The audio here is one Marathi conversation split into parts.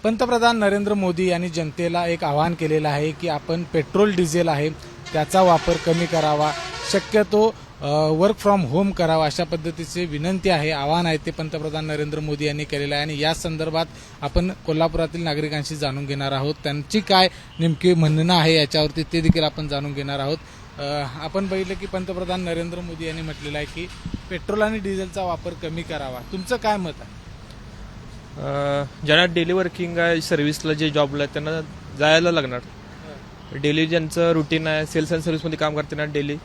पंतप्रधान नरेंद्र मोदी यांनी जनतेला एक आवाहन केलेलं आहे की आपण पेट्रोल डिझेल आहे त्याचा वापर कमी करावा, शक्यतो वर्क फ्रॉम होम करावा, अशा पद्धतीची विनंती आहे, आवाहन आहे ते पंतप्रधान नरेंद्र मोदी यांनी केलेलं आहे। आणि या संदर्भात आपण कोल्हापुरातील नागरिकांशी जाणून घेणार आहोत, त्यांची काय नेमकी म्हणणं आहे याच्यावरती ते देखील आपण जाणून घेणार आहोत। आपण बघितलं की पंतप्रधान नरेंद्र मोदी यांनी म्हटलेलं आहे की पेट्रोल आणि डिझेलचा वापर कमी करावा, तुमचं काय मत आहे? ज्यांना डेली वर्किंग आहे, सर्व्हिसला जे जॉबला आहे त्यांना जायला लागणार। डेली ज्यांचं रुटीन आहे, सेल्स अँड सर्व्हिसमध्ये काम करताना डेली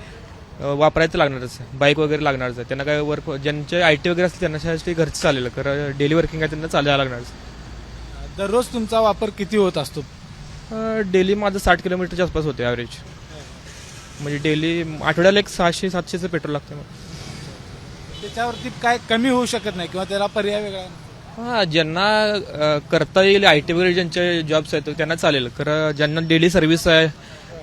वापरायचं लागणारच, बाईक वगैरे लागणारच आहे त्यांना। काय वर्क ज्यांचे IT वगैरे असते त्यांच्यासाठी घरचं चालेल, कारण डेली वर्किंग आहे त्यांना चालायला लागणारच। दररोज तुमचा वापर किती होत असतो? डेली माझं 60 किलोमीटरच्या आसपास होते ॲव्हरेज, म्हणजे डेली आठवड्याला एक 600-700चं पेट्रोल लागतं। त्याच्यावरती काय कमी होऊ शकत नाही किंवा त्याला पर्याय वेगळा? हां, ज्यांना करता येईल IT वगैरे ज्यांचे जॉब्स आहेत त्यांना चालेल, कारण ज्यांना डेली सर्व्हिस आहे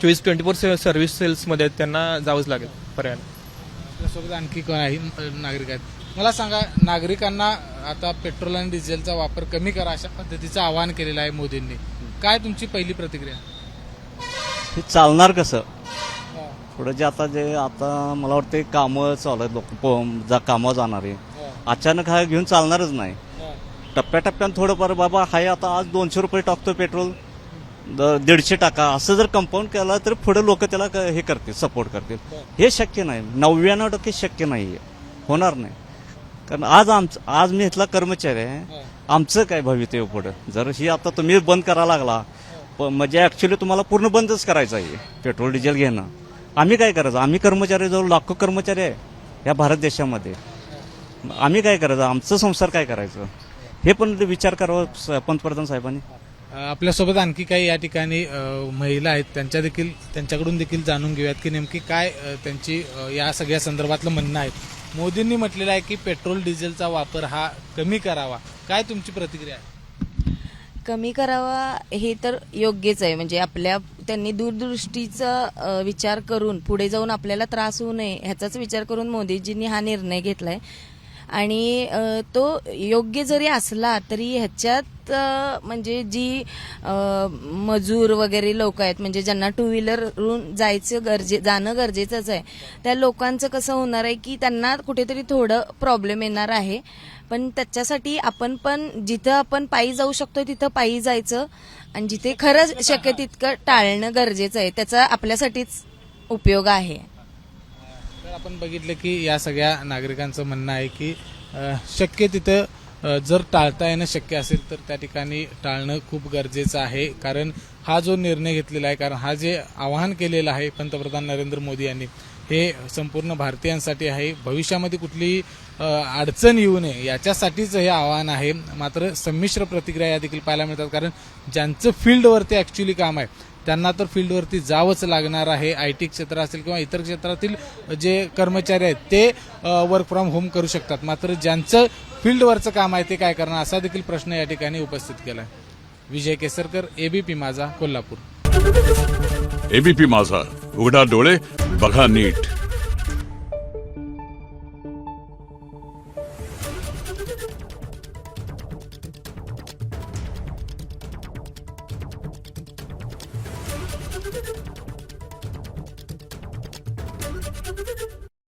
24 सर्व्हिस सेल्समध्ये त्यांना जावंच लागेल पर्याय। आपल्यासोबत आणखी कोण आहे नागरिक आहेत? मला सांगा, नागरिकांना आता पेट्रोल आणि डिझेलचा वापर कमी करा अशा पद्धतीचं आवाहन केलेलं आहे मोदींनी, काय तुमची पहिली प्रतिक्रिया? हे चालणार कसं पुढे? आता मला वाटतं कामं चालू आहेत, लोक कामावर जाणार आहे, अचानक हा घेऊन चालणारच नाही। टप्प्याटप्प्यानं थोडंफार बाबा हाय, आता आज 200 रुपये टाकतो पेट्रोल, 150 टाका, असं जर कंपाऊंड केलं तर पुढे लोक त्याला हे करतील, सपोर्ट करतील। हे शक्य नाही, 99% शक्य नाही, होणार नाही। कारण आज मी इथला कर्मचारी आहे, आमचं काय भवितव्य पुढं? जर ही आता तुम्ही बंद करायला लागला, म्हणजे ऍक्च्युली तुम्हाला पूर्ण बंदच करायचं आहे पेट्रोल डिझेल घेणं। आम्ही काय करायचं? आम्ही कर्मचारी जवळ लाखो कर्मचारी आहे या भारत देशामध्ये, आम्ही काय करायचं? आमचं संसार काय करायचं? हे पण विचार करावा पंतप्रधान साहेबांनी। आपल्यासोबत आणखी काही या ठिकाणी महिला आहेत, त्यांच्याकडून देखील जाणून घेऊयात की नेमकी काय त्यांची या सगळ्या संदर्भातलं म्हणणं आहे। मोदींनी म्हटलेलं आहे की पेट्रोल डिझेलचा वापर हा कमी करावा, काय तुमची प्रतिक्रिया आहे? कमी करावा हे तर योग्यच आहे, म्हणजे त्यांनी दूरदृष्टीचा विचार करून पुढे जाऊन आपल्याला त्रास होऊ नये ह्याचाच विचार करून मोदीजींनी हा निर्णय घेतलाय। आणि तो योग्य जरी असला तरी ह्याच्यात म्हणजे जी मजूर वगैरे लोक आहेत, म्हणजे ज्यांना टू व्हीलरवरून जाणं गरजेचंच आहे, त्या लोकांचं कसं होणार आहे की त्यांना कुठेतरी थोडं प्रॉब्लेम येणार आहे। पण त्याच्यासाठी आपण पण जिथं आपण पायी जाऊ शकतो तिथं पायी जायचं, आणि जिथे खरंच शक्य तितकं टाळणं गरजेचं आहे, त्याचा आपल्यासाठीच उपयोग आहे। आपण बघितलं की या सगळ्या नागरिकांचं म्हणणं आहे की शक्य तिथं जर टाळता येणं शक्य असेल तर त्या ठिकाणी टाळणं खूप गरजेचं आहे। कारण हा जो निर्णय घेतलेला आहे, कारण हा जे आवाहन केलेलं आहे पंतप्रधान नरेंद्र मोदी यांनी, हे संपूर्ण भारतीयांसाठी आहे, भविष्यामध्ये कुठलीही अडचण येऊ नये याच्यासाठीच हे आवाहन आहे। मात्र संमिश्र प्रतिक्रिया या देखील पाहायला मिळतात, कारण ज्यांचं फील्डवरती ऍक्च्युली काम आहे त्यांना तर फील्डवरती जावंच लागणार आहे। IT क्षेत्र असेल किंवा इतर क्षेत्रातील जे कर्मचारी आहेत ते वर्क फ्रॉम होम करू शकतात, मात्र ज्यांचं फील्डवरचं काम आहे ते काय करणार, असा देखील प्रश्न या ठिकाणी उपस्थित केला आहे। विजय केसरकर, ABP माझा, कोल्हापूर। ABP माझा, उघडा डोळे बघा नीट।